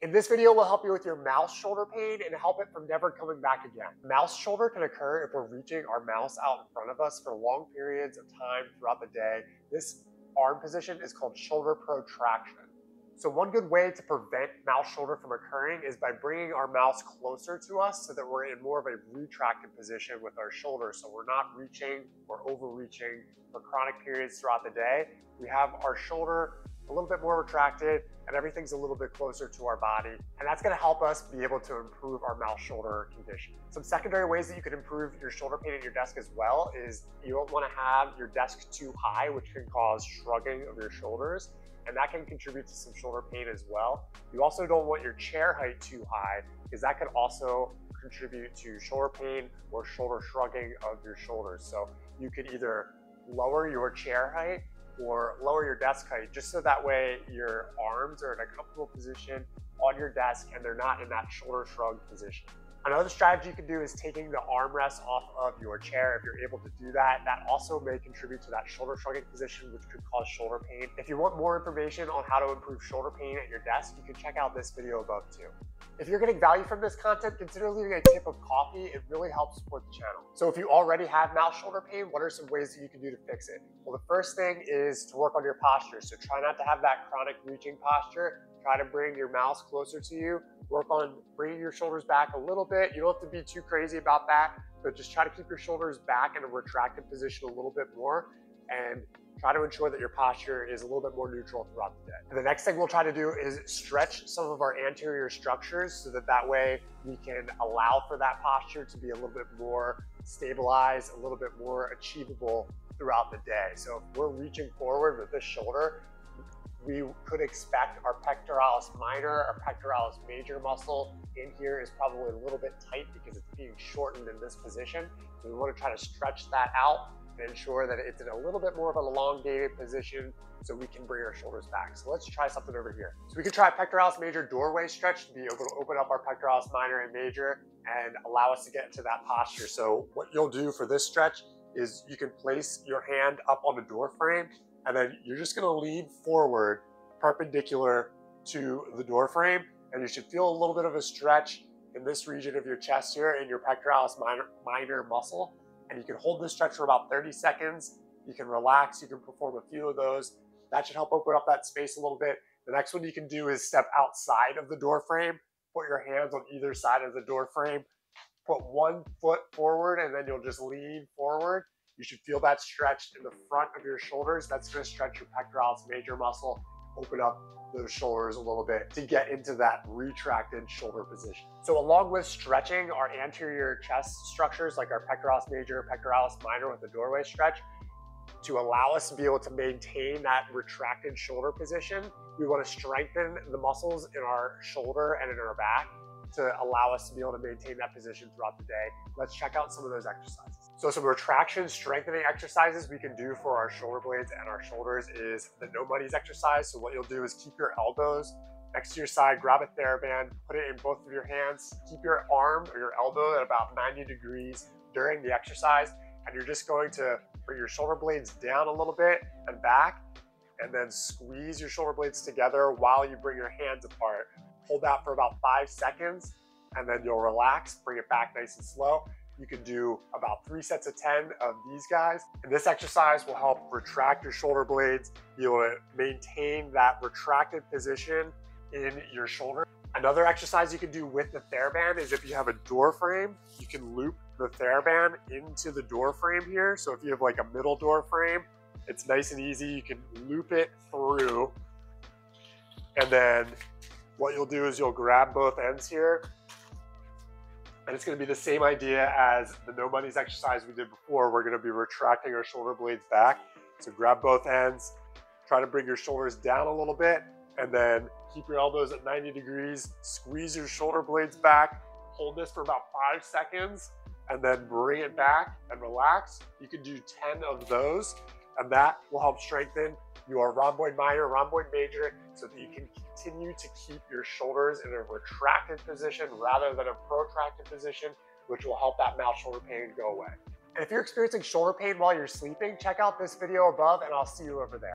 In this video, we'll help you with your mouse shoulder pain and help it from never coming back again. Mouse shoulder can occur if we're reaching our mouse out in front of us for long periods of time throughout the day. This arm position is called shoulder protraction. So one good way to prevent mouse shoulder from occurring is by bringing our mouse closer to us so that we're in more of a retracted position with our shoulder. So we're not reaching or overreaching for chronic periods throughout the day. We have our shoulder a little bit more retracted and everything's a little bit closer to our body. And that's gonna help us be able to improve our mouse shoulder condition. Some secondary ways that you can improve your shoulder pain at your desk as well is you don't wanna have your desk too high, which can cause shrugging of your shoulders. And that can contribute to some shoulder pain as well. You also don't want your chair height too high because that could also contribute to shoulder pain or shoulder shrugging of your shoulders. So you could either lower your chair height or lower your desk height just so that way your arms are in a comfortable position on your desk and they're not in that shoulder shrug position. Another strategy you can do is taking the armrest off of your chair. If you're able to do that, that also may contribute to that shoulder shrugging position, which could cause shoulder pain. If you want more information on how to improve shoulder pain at your desk, you can check out this video above too. If you're getting value from this content, consider leaving a tip of coffee. It really helps support the channel. So if you already have mouse shoulder pain, what are some ways that you can do to fix it? Well, the first thing is to work on your posture. So try not to have that chronic reaching posture. Try to bring your mouse closer to you. Work on bringing your shoulders back a little bit. You don't have to be too crazy about that, but just try to keep your shoulders back in a retracted position a little bit more and try to ensure that your posture is a little bit more neutral throughout the day. And the next thing we'll try to do is stretch some of our anterior structures so that way we can allow for that posture to be a little bit more stabilized, a little bit more achievable throughout the day. So if we're reaching forward with this shoulder, we could expect our pectoralis minor, our pectoralis major muscle in here is probably a little bit tight because it's being shortened in this position. So we want to try to stretch that out and ensure that it's in a little bit more of an elongated position so we can bring our shoulders back. So let's try something over here. So we can try pectoralis major doorway stretch to be able to open up our pectoralis minor and major and allow us to get into that posture. So what you'll do for this stretch is you can place your hand up on the door frame and then you're just gonna lean forward perpendicular to the door frame, and you should feel a little bit of a stretch in this region of your chest here in your pectoralis minor muscle. And you can hold this stretch for about 30 seconds. You can relax, you can perform a few of those. That should help open up that space a little bit. The next one you can do is step outside of the door frame, put your hands on either side of the door frame, put one foot forward, and then you'll just lean forward. You should feel that stretch in the front of your shoulders. That's going to stretch your pectoralis major muscle, open up those shoulders a little bit to get into that retracted shoulder position. So along with stretching our anterior chest structures like our pectoralis major, pectoralis minor with the doorway stretch, to allow us to be able to maintain that retracted shoulder position, we want to strengthen the muscles in our shoulder and in our back to allow us to be able to maintain that position throughout the day. Let's check out some of those exercises. So some retraction strengthening exercises we can do for our shoulder blades and our shoulders is the no money's exercise. So what you'll do is keep your elbows next to your side, grab a TheraBand, put it in both of your hands, keep your arm or your elbow at about 90 degrees during the exercise, and you're just going to bring your shoulder blades down a little bit and back, and then squeeze your shoulder blades together while you bring your hands apart. Hold that for about 5 seconds, and then you'll relax, bring it back nice and slow. You can do about 3 sets of 10 of these guys. And this exercise will help retract your shoulder blades, be able to maintain that retracted position in your shoulder. Another exercise you can do with the TheraBand is if you have a door frame, you can loop the TheraBand into the door frame here. So if you have like a middle door frame, it's nice and easy. You can loop it through, and then what you'll do is you'll grab both ends here, and it's going to be the same idea as the no money's exercise we did before. We're going to be retracting our shoulder blades back. So grab both ends, try to bring your shoulders down a little bit, and then keep your elbows at 90 degrees, squeeze your shoulder blades back, hold this for about 5 seconds, and then bring it back and relax. You can do 10 of those, and that will help strengthen your rhomboid minor, rhomboid major, so that you can continue to keep your shoulders in a retracted position rather than a protracted position, which will help that mouse shoulder pain go away. And if you're experiencing shoulder pain while you're sleeping, check out this video above and I'll see you over there.